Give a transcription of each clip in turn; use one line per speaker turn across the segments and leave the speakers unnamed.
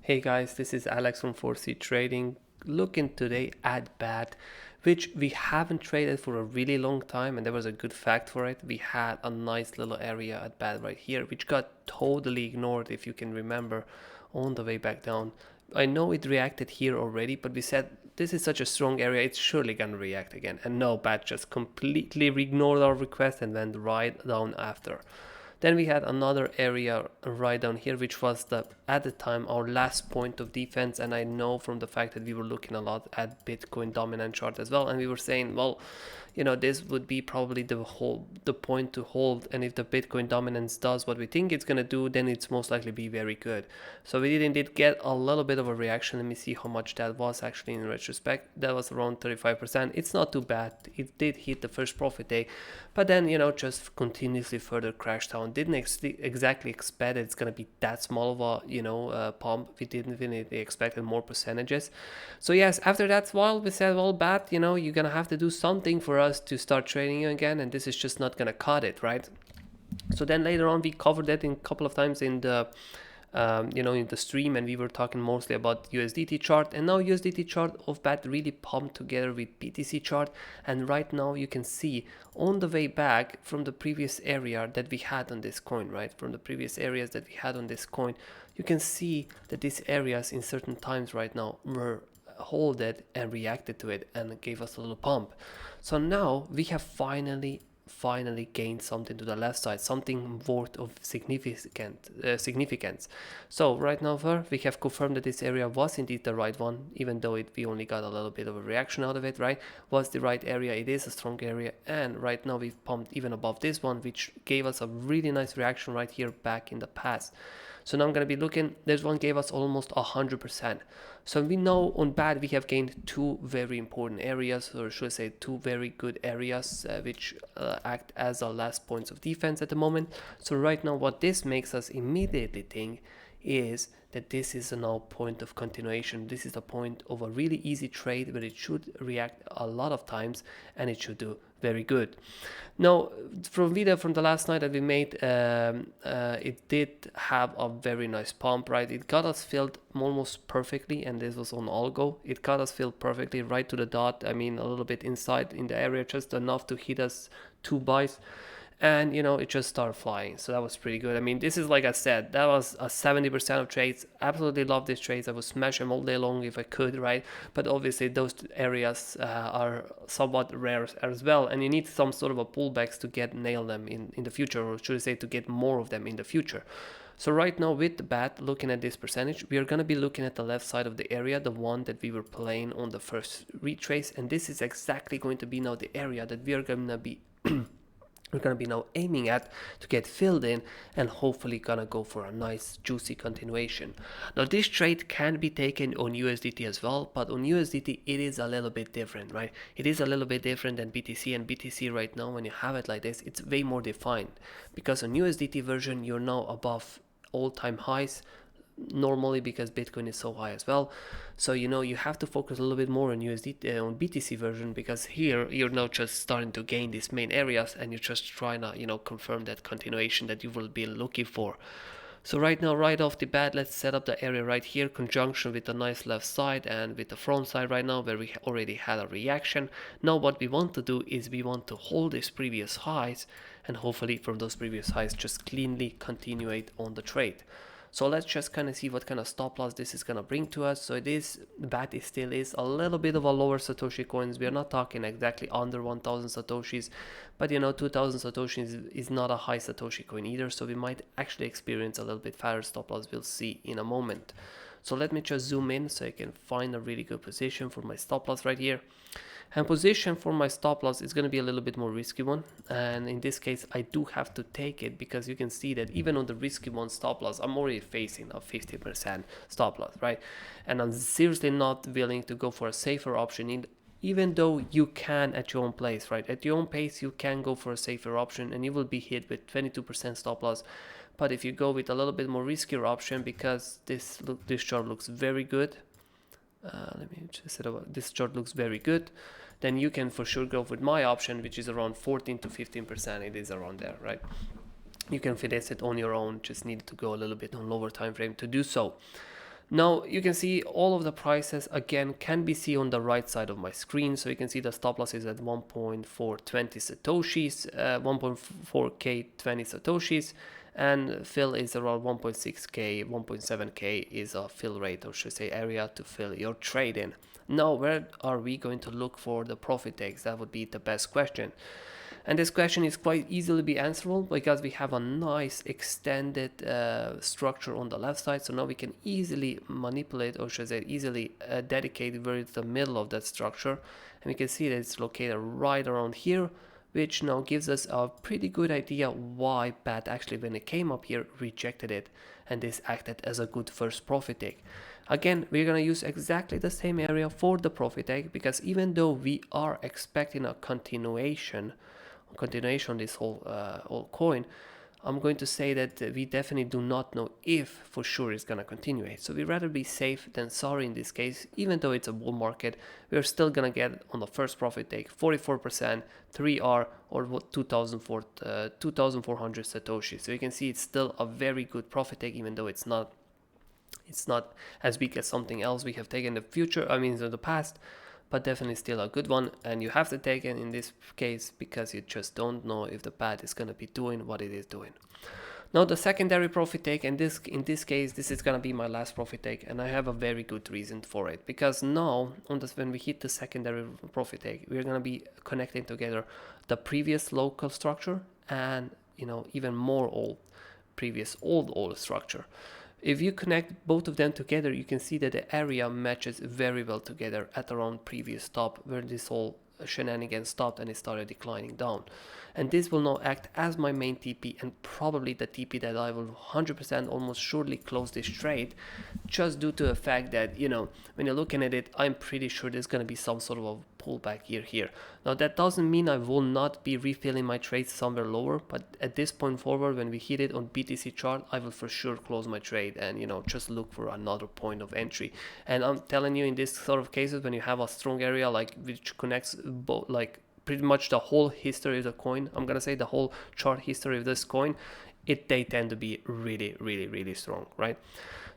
Hey guys, this is Alex from 4C Trading. Looking today at BAT, which we haven't traded for a really long time, and there was a good fact for it. We had a nice little area at BAT right here, which got totally ignored, if you can remember, on the way back down. I know it reacted here already, but we said this is such a strong area, it's surely gonna react again. And no, BAT just completely ignored our request and went right down after. Then we had another area right down here, which was at the time our last point of defense. And I know from the fact that we were looking a lot at Bitcoin dominant chart as well, and we were saying, well, this would be probably the point to hold, and if the Bitcoin dominance does what we think it's going to do, then it's most likely be very good. So we did indeed get a little bit of a reaction. Let me see how much that was actually in retrospect. That was around 35%. It's not too bad. It did hit the first profit day, but then just continuously further crashed down. Didn't exactly expect it's going to be that small of a pump. We didn't really expect more percentages. So yes, after that while we said, well, BAT, you're going to have to do something for us to start trading you again, and this is just not going to cut it, right? So then later on we covered that in a couple of times in the in the stream, and we were talking mostly about USDT chart, and now USDT chart of BAT really pumped together with BTC chart. And right now you can see on the way back from the previous area that we had on this coin, right, from the previous areas that we had on this coin, you can see that these areas in certain times right now were holded and reacted to it and gave us a little pump. So now we have finally gained something to the left side, something worth of significance. So right now we have confirmed that this area was indeed the right one, even though we only got a little bit of a reaction out of it, right? Was the right area, it is a strong area, and right now we've pumped even above this one, which gave us a really nice reaction right here back in the past. So now I'm going to be looking, this one gave us almost 100%. So we know on BAT we have gained two very important areas, or should I say two very good areas, which act as our last points of defense at the moment. So right now what this makes us immediately think is that this is a now point of continuation. This is a point of a really easy trade where it should react a lot of times and it should do very good. Now, from video from the last night that we made, it did have a very nice pump, right? It got us filled almost perfectly, and this was on algo. It got us filled perfectly right to the dot. I mean, a little bit inside in the area, just enough to hit us 2 buys. And it just started flying, so that was pretty good. I mean, this is, like I said, that was a 70% of trades. Absolutely love these trades. I would smash them all day long if I could, right? But obviously those areas are somewhat rare as well, and you need some sort of a pullbacks to nail them in the future, or should I say to get more of them in the future. So right now with the BAT, looking at this percentage, we are going to be looking at the left side of the area, the one that we were playing on the first retrace, and this is exactly going to be now the area that we are going to be we're going to be now aiming at to get filled in, and hopefully gonna go for a nice juicy continuation. Now this trade can be taken on USDT as well, but on USDT it is a little bit different, right? It is a little bit different than BTC, and BTC right now, when you have it like this, it's way more defined, because on USDT version you're now above all-time highs normally, because Bitcoin is so high as well. So you have to focus a little bit more on USD on BTC version, because here you're now just starting to gain these main areas, and you're just trying to confirm that continuation that you will be looking for. So right now, right off the bat, let's set up the area right here, conjunction with the nice left side and with the front side right now, where we already had a reaction. Now what we want to do is we want to hold these previous highs, and hopefully from those previous highs just cleanly continue on the trade. So let's just kind of see what kind of stop loss this is going to bring to us. So BAT still is a little bit of a lower Satoshi coins. We are not talking exactly under 1000 Satoshis, but 2000 Satoshis is not a high Satoshi coin either. So we might actually experience a little bit fatter stop loss. We'll see in a moment. So let me just zoom in so I can find a really good position for my stop loss right here. And position for my stop loss is going to be a little bit more risky one, and in this case I do have to take it, because you can see that even on the risky one stop loss, I'm already facing a 50% stop loss, right? And I'm seriously not willing to go for a safer option, even though you can at your own place, right? At your own pace you can go for a safer option and you will be hit with 22% stop loss. But if you go with a little bit more riskier option, because this chart looks very good, let me just set up, this chart looks very good, then you can for sure go with my option, which is around 14 to 15%. It is around there, right? You can finesse it on your own, just need to go a little bit on lower time frame to do so. Now you can see all of the prices again can be seen on the right side of my screen. So you can see the stop loss is at 1.420 satoshis, 1.4k 20 satoshis, and fill is around 1.6k, 1.7k is a fill rate, or should I say area to fill your trade in. Now where are we going to look for the profit takes? That would be the best question. And this question is quite easily be answerable because we have a nice extended structure on the left side. So now we can easily manipulate, or should I say easily dedicate where it's the middle of that structure. And we can see that it's located right around here, which now gives us a pretty good idea why BAT actually, when it came up here, rejected it. And this acted as a good first profit take. Again, we're going to use exactly the same area for the profit take, because even though we are expecting a continuation on this whole coin, I'm going to say that we definitely do not know if for sure it's going to continue. So we'd rather be safe than sorry in this case. Even though it's a bull market, we're still going to get on the first profit take 44%, 3R, or 2,400 satoshi. So you can see it's still a very good profit take, even though it's not as big as something else we have taken in the past, but definitely still a good one. And you have to take it in this case because you just don't know if the BAT is going to be doing what it is doing. Now the secondary profit take, and in this case this is going to be my last profit take, and I have a very good reason for it, because now when we hit the secondary profit take, we're going to be connecting together the previous local structure and even more old structure. If you connect both of them together, you can see that the area matches very well together at around previous stop, where this whole shenanigans stopped and it started declining down. And this will now act as my main TP, and probably the TP that I will 100% almost surely close this trade, just due to the fact that, when you're looking at it, I'm pretty sure there's going to be some sort of a pullback here. Now that doesn't mean I will not be refilling my trades somewhere lower, but at this point forward, when we hit it on BTC chart, I will for sure close my trade and just look for another point of entry. And I'm telling you, in this sort of cases, when you have a strong area which connects both, pretty much the whole history of the coin, I'm gonna say the whole chart history of this coin, they tend to be really, really, really strong, right?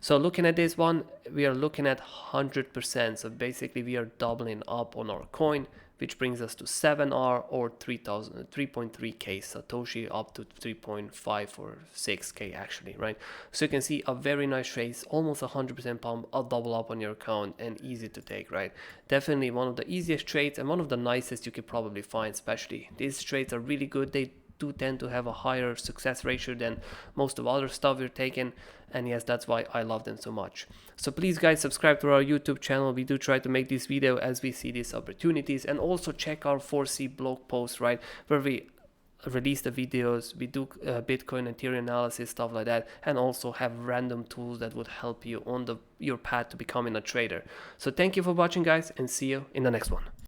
So looking at this one, we are looking at 100%. So basically we are doubling up on our coin, which brings us to 7R or 3.3k Satoshi, up to 3.5 or 6k actually, right? So you can see a very nice trade, almost 100% pump, a double up on your account, and easy to take, right? Definitely one of the easiest trades and one of the nicest you could probably find. Especially these trades are really good. They do tend to have a higher success ratio than most of other stuff you're taking, and yes, that's why I love them so much. So please guys, subscribe to our YouTube channel. We do try to make this video as we see these opportunities, and also check our 4C blog post, right, where we release the videos. We do Bitcoin and Ethereum analysis, stuff like that, and also have random tools that would help you on your path to becoming a trader. So thank you for watching guys, and see you in the next one.